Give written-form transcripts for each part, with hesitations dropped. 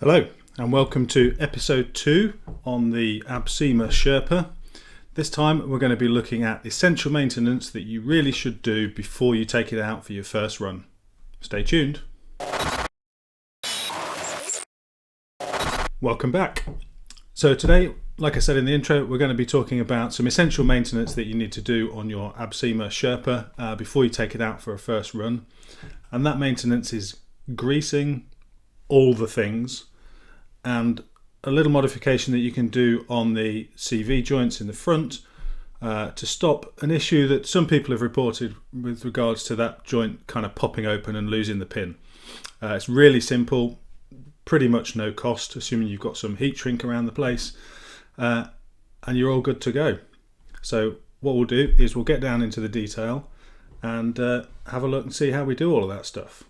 Hello and welcome to episode 2 on the Absima Sherpa. This time we're going to be looking at essential maintenance that you really should do before you take it out for your first run. Stay tuned. Welcome back. So today, like I said in the intro, we're going to be talking about some essential maintenance that you need to do on your Absima Sherpa before you take it out for a first run. And that maintenance is greasing all the things, and a little modification that you can do on the CV joints in the front to stop an issue that some people have reported with regards to that joint kind of popping open and losing the pin. It's really simple, pretty much no cost, assuming you've got some heat shrink around the place, and you're all good to go. So what we'll do is we'll get down into the detail and have a look and see how we do all of that stuff.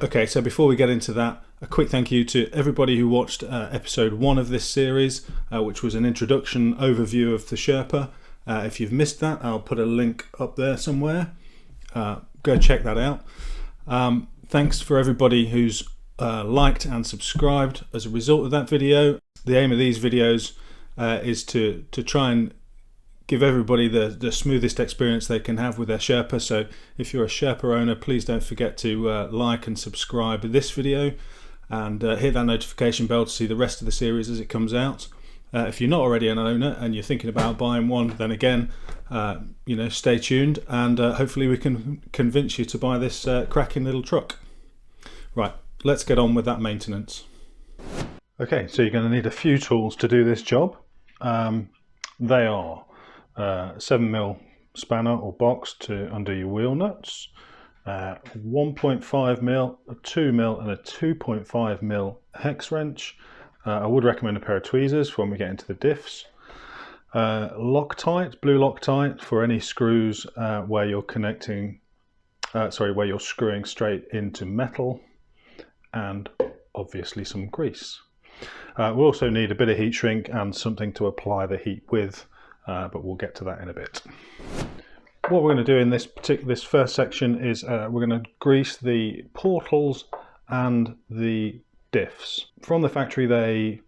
Okay, so before we get into that, a quick thank you to everybody who watched episode 1 of this series, which was an introduction overview of the Sherpa. If you've missed that, I'll put a link up there somewhere. Go check that out. Thanks for everybody who's liked and subscribed as a result of that video. The aim of these videos is to try and give everybody the smoothest experience they can have with their Sherpa. So if you're a Sherpa owner, please don't forget to like and subscribe to this video and hit that notification bell to see the rest of the series as it comes out. If you're not already an owner and you're thinking about buying one, then again, stay tuned and hopefully we can convince you to buy this cracking little truck. Right, let's get on with that maintenance. Okay, so you're going to need a few tools to do this job. They are 7mm spanner or box to undo your wheel nuts, 1.5mm, a 2mm and a 2.5mm hex wrench. I would recommend a pair of tweezers for when we get into the diffs. Loctite, blue Loctite for any screws where you're where you're screwing straight into metal, and obviously some grease. We'll also need a bit of heat shrink and something to apply the heat with, but we'll get to that in a bit. What we're going to do in this first section is we're going to grease the portals and the diffs. From the factory they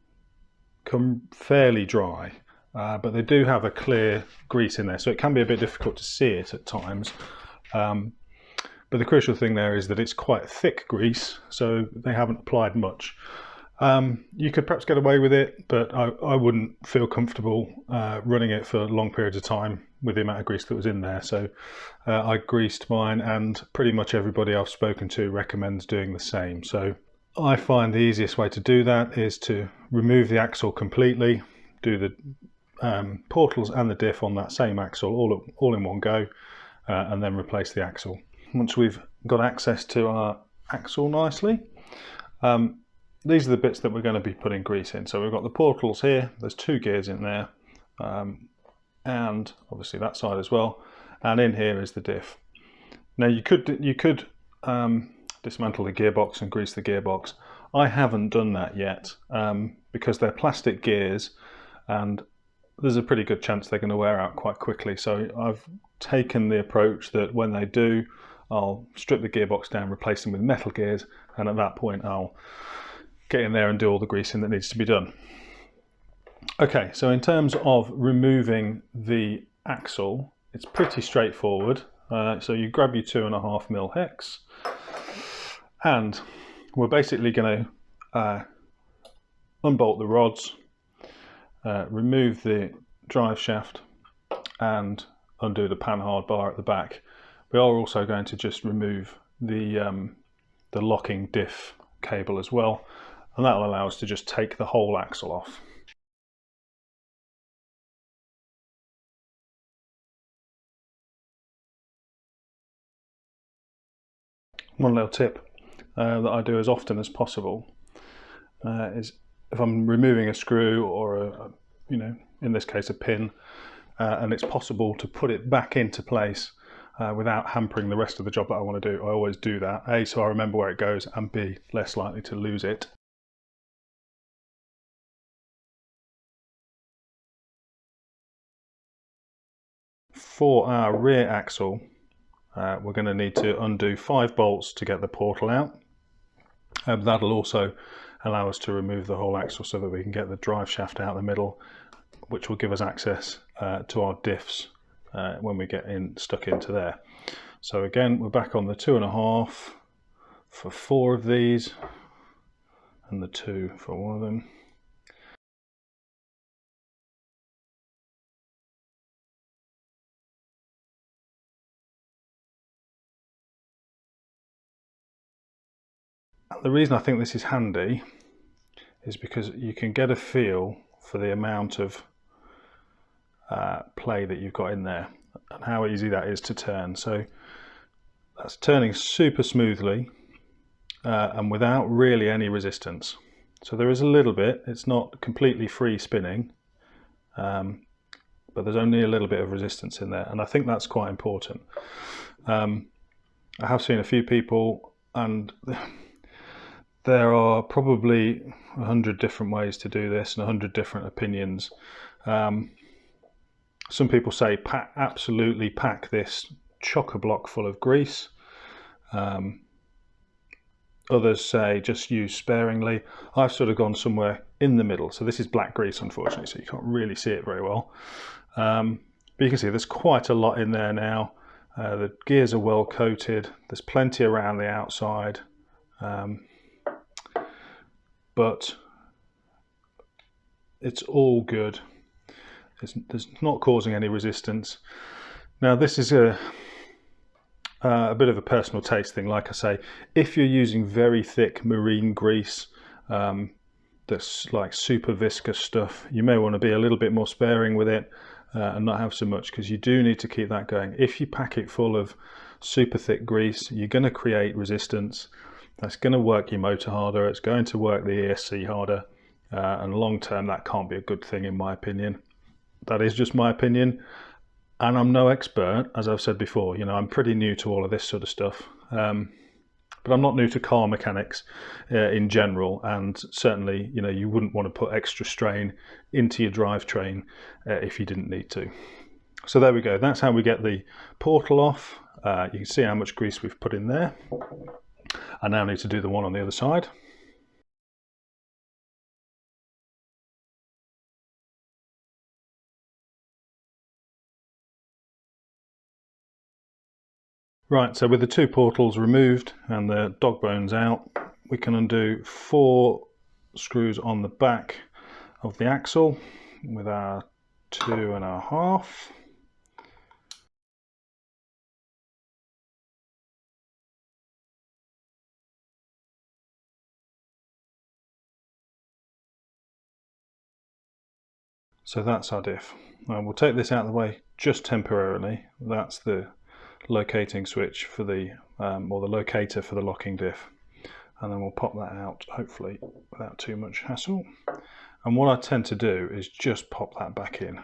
come fairly dry, but they do have a clear grease in there, so it can be a bit difficult to see it at times. But the crucial thing there is that it's quite thick grease, so they haven't applied much. You could perhaps get away with it, but I wouldn't feel comfortable running it for long periods of time with the amount of grease that was in there. So I greased mine, and pretty much everybody I've spoken to recommends doing the same. So I find the easiest way to do that is to remove the axle completely, do the portals and the diff on that same axle all in one go, and then replace the axle. Once we've got access to our axle nicely, these are the bits that we're going to be putting grease in. So we've got the portals here, there's 2 gears in there, and obviously that side as well, and in here is the diff. Now you could dismantle the gearbox and grease the gearbox. I haven't done that yet because they're plastic gears and there's a pretty good chance they're going to wear out quite quickly. So I've taken the approach that when they do, I'll strip the gearbox down, replace them with metal gears, and at that point I'll get in there and do all the greasing that needs to be done. Okay, so in terms of removing the axle, it's pretty straightforward. So you grab your 2.5mm hex, and we're basically going to unbolt the rods, remove the drive shaft, and undo the panhard bar at the back. We are also going to just remove the locking diff cable as well, and that will allow us to just take the whole axle off. One little tip that I do as often as possible is if I'm removing a screw or in this case a pin, and it's possible to put it back into place without hampering the rest of the job that I want to do, I always do that. A, so I remember where it goes, and B, less likely to lose it. For our rear axle, we're going to need to undo 5 bolts to get the portal out. That'll also allow us to remove the whole axle so that we can get the drive shaft out the middle, which will give us access to our diffs when we get stuck into there. So again, we're back on the 2.5 for 4 of these and the 2 for one of them. The reason I think this is handy is because you can get a feel for the amount of play that you've got in there and how easy that is to turn. So that's turning super smoothly and without really any resistance. So there is a little bit, it's not completely free spinning, but there's only a little bit of resistance in there, and I think that's quite important. I have seen a few people, and there are probably 100 different ways to do this and 100 different opinions. Some people say absolutely pack this chock-a-block full of grease. Others say just use sparingly. I've sort of gone somewhere in the middle. So this is black grease, unfortunately, so you can't really see it very well. But you can see there's quite a lot in there now. The gears are well coated. There's plenty around the outside. But it's all good. It's not causing any resistance. Now this is a bit of a personal taste thing. Like I say, if you're using very thick marine grease that's like super viscous stuff, you may want to be a little bit more sparing with it and not have so much, because you do need to keep that going. If you pack it full of super thick grease, you're going to create resistance. That's going to work your motor harder, it's going to work the ESC harder, and long term that can't be a good thing in my opinion. That is just my opinion, and I'm no expert, as I've said before. You know, I'm pretty new to all of this sort of stuff, but I'm not new to car mechanics in general, and certainly, you know, you wouldn't want to put extra strain into your drivetrain if you didn't need to. So there we go, that's how we get the portal off. You can see how much grease we've put in there. I now need to do the one on the other side. Right, so with the 2 portals removed and the dog bones out, we can undo 4 screws on the back of the axle with our 2.5. So that's our diff. Now we'll take this out of the way just temporarily. That's the locating switch for the, or the locator for the locking diff. And then we'll pop that out, hopefully without too much hassle. And what I tend to do is just pop that back in,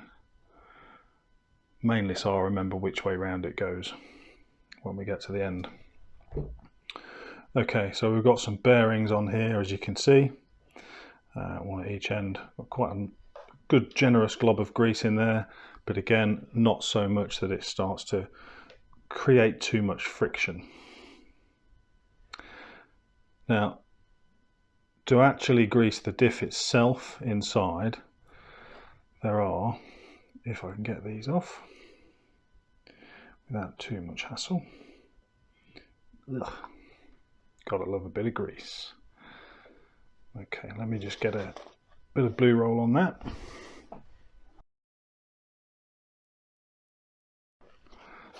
mainly so I'll remember which way round it goes when we get to the end. Okay, so we've got some bearings on here, as you can see, one at each end. Got quite a good generous glob of grease in there, but again, not so much that it starts to create too much friction. Now, to actually grease the diff itself inside, there are, if I can get these off without too much hassle. Ugh. Gotta love a bit of grease. Okay, let me just get a bit of blue roll on that.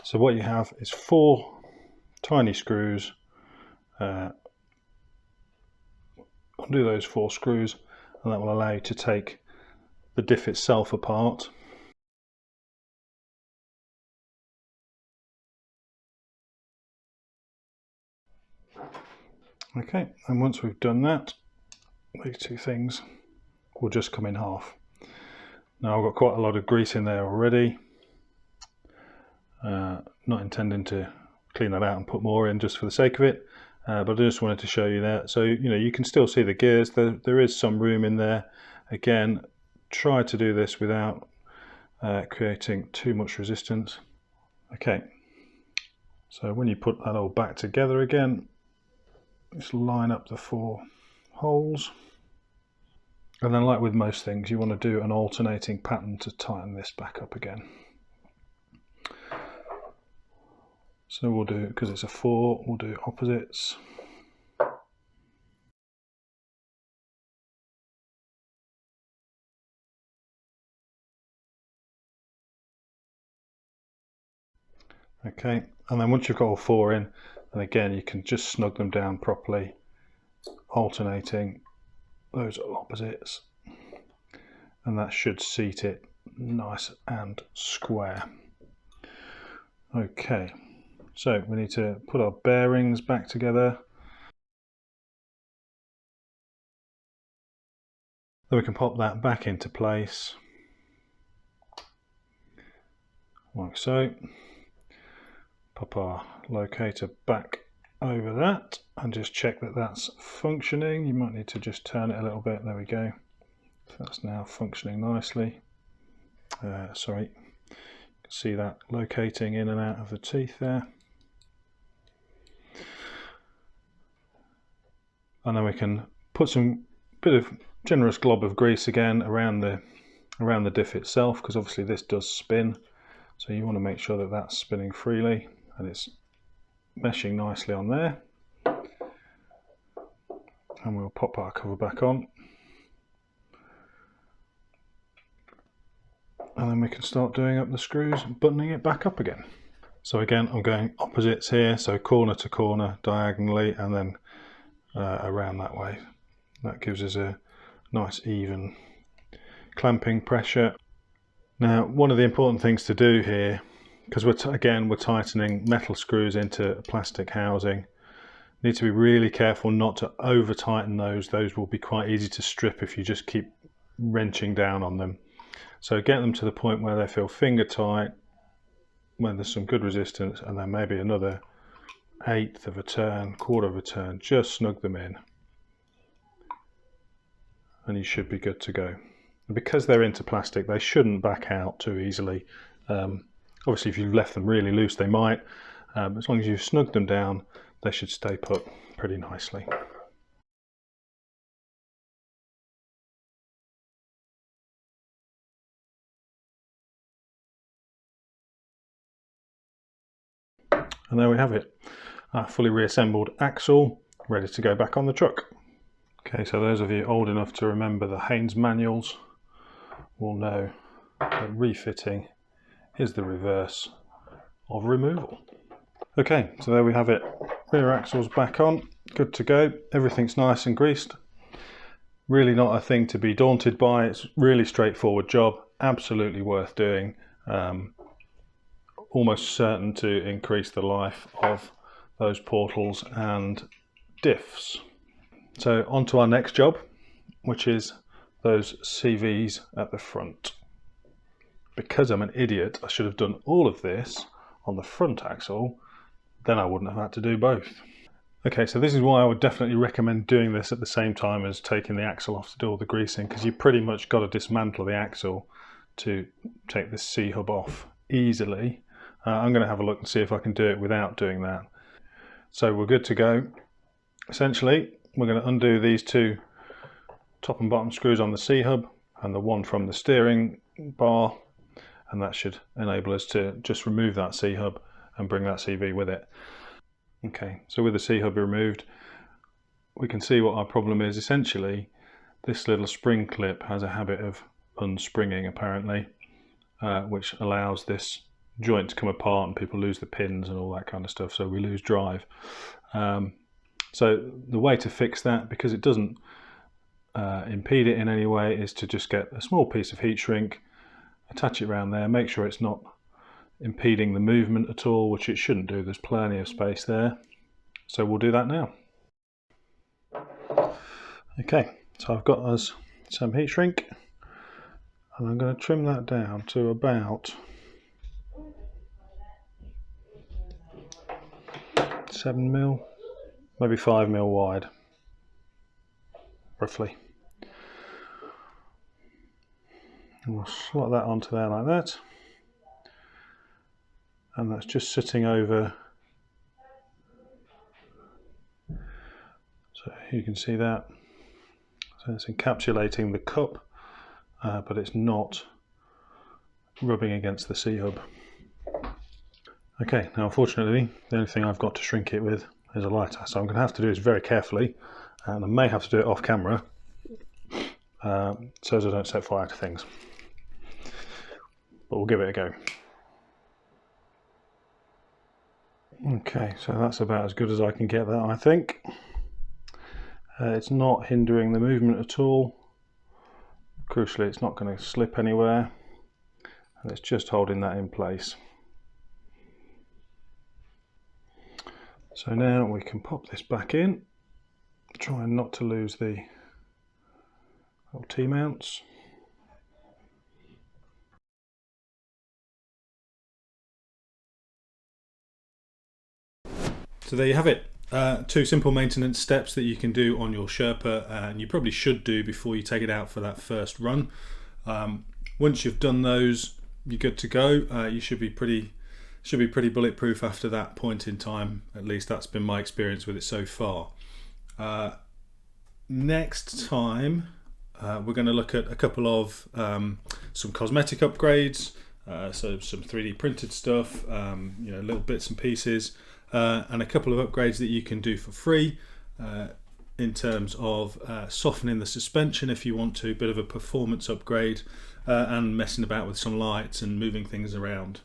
So what you have is 4 tiny screws. Undo those 4 screws, and that will allow you to take the diff itself apart. Okay, and once we've done that, these 2 things will just come in half. Now I've got quite a lot of grease in there already. Not intending to clean that out and put more in just for the sake of it, but I just wanted to show you that. So you know, you can still see the gears. There is some room in there. Again, try to do this without creating too much resistance. Okay, so when you put that all back together again, just line up the 4 holes. And then, like with most things, you want to do an alternating pattern to tighten this back up again. So we'll do, because it's a 4, we'll do opposites. Okay, and then once you've got all 4 in, and again you can just snug them down properly, alternating those opposites, and that should seat it nice and square. Okay, so we need to put our bearings back together. Then we can pop that back into place, like so. Pop our locator back over that and just check that that's functioning. You might need to just turn it a little bit. There we go. That's now functioning nicely. Sorry, you can see that locating in and out of the teeth there. And then we can put some bit of generous glob of grease again around the diff itself, because obviously this does spin, so you want to make sure that that's spinning freely and it's meshing nicely on there. And we'll pop our cover back on, and then we can start doing up the screws and buttoning it back up again. So again, I'm going opposites here, so corner to corner diagonally, and then around that way. That gives us a nice even clamping pressure. Now, one of the important things to do here, because we're tightening metal screws into a plastic housing, need to be really careful not to over tighten those. Those will be quite easy to strip if you just keep wrenching down on them. So get them to the point where they feel finger tight, when there's some good resistance, and then maybe another 1/8 of a turn, 1/4 of a turn, just snug them in, and you should be good to go. And because they're into plastic, they shouldn't back out too easily. Obviously, if you've left them really loose, they might. As long as you've snugged them down, they should stay put pretty nicely. And there we have it, a fully reassembled axle, ready to go back on the truck. Okay, so those of you old enough to remember the Haynes manuals will know that refitting is the reverse of removal. Okay, so there we have it. Rear axle's back on, good to go. Everything's nice and greased. Really not a thing to be daunted by. It's really straightforward job, absolutely worth doing. Almost certain to increase the life of those portals and diffs. So on to our next job, which is those CVs at the front. Because I'm an idiot, I should have done all of this on the front axle, then I wouldn't have had to do both. Okay, so this is why I would definitely recommend doing this at the same time as taking the axle off to do all the greasing, because you pretty much got to dismantle the axle to take this C-hub off easily. I'm going to have a look and see if I can do it without doing that. So we're good to go. Essentially, we're going to undo these 2 top and bottom screws on the C-hub and the one from the steering bar, and that should enable us to just remove that C-hub and bring that CV with it. Okay, so with the C-hub removed, we can see what our problem is. Essentially, this little spring clip has a habit of unspringing apparently, which allows this joint to come apart and people lose the pins and all that kind of stuff, so we lose drive. So the way to fix that, because it doesn't impede it in any way, is to just get a small piece of heat shrink, attach it around there, make sure it's not impeding the movement at all, which it shouldn't do. There's plenty of space there. So we'll do that now. Okay, so I've got us some heat shrink, and I'm going to trim that down to about 7mm, maybe 5mm wide, roughly. And we'll slot that onto there like that, and that's just sitting over, so you can see that So it's encapsulating the cup, but it's not rubbing against the C-hub. Okay, now unfortunately the only thing I've got to shrink it with is a lighter, so I'm going to have to do this very carefully, and I may have to do it off camera so as I don't set fire to things. But we'll give it a go. Okay, so that's about as good as I can get that, I think. It's not hindering the movement at all. Crucially, it's not going to slip anywhere, and it's just holding that in place. So now we can pop this back in, trying not to lose the little T-mounts. So there you have it. 2 simple maintenance steps that you can do on your Sherpa, and you probably should do before you take it out for that first run. Once you've done those, you're good to go. You should be pretty bulletproof after that point in time. At least that's been my experience with it so far. Next time we're going to look at a couple of some cosmetic upgrades, so some 3D printed stuff, little bits and pieces, and a couple of upgrades that you can do for free in terms of softening the suspension if you want to, a bit of a performance upgrade, and messing about with some lights and moving things around.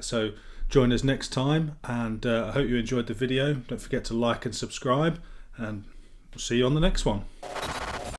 So join us next time, and I hope you enjoyed the video. Don't forget to like and subscribe, and we'll see you on the next one.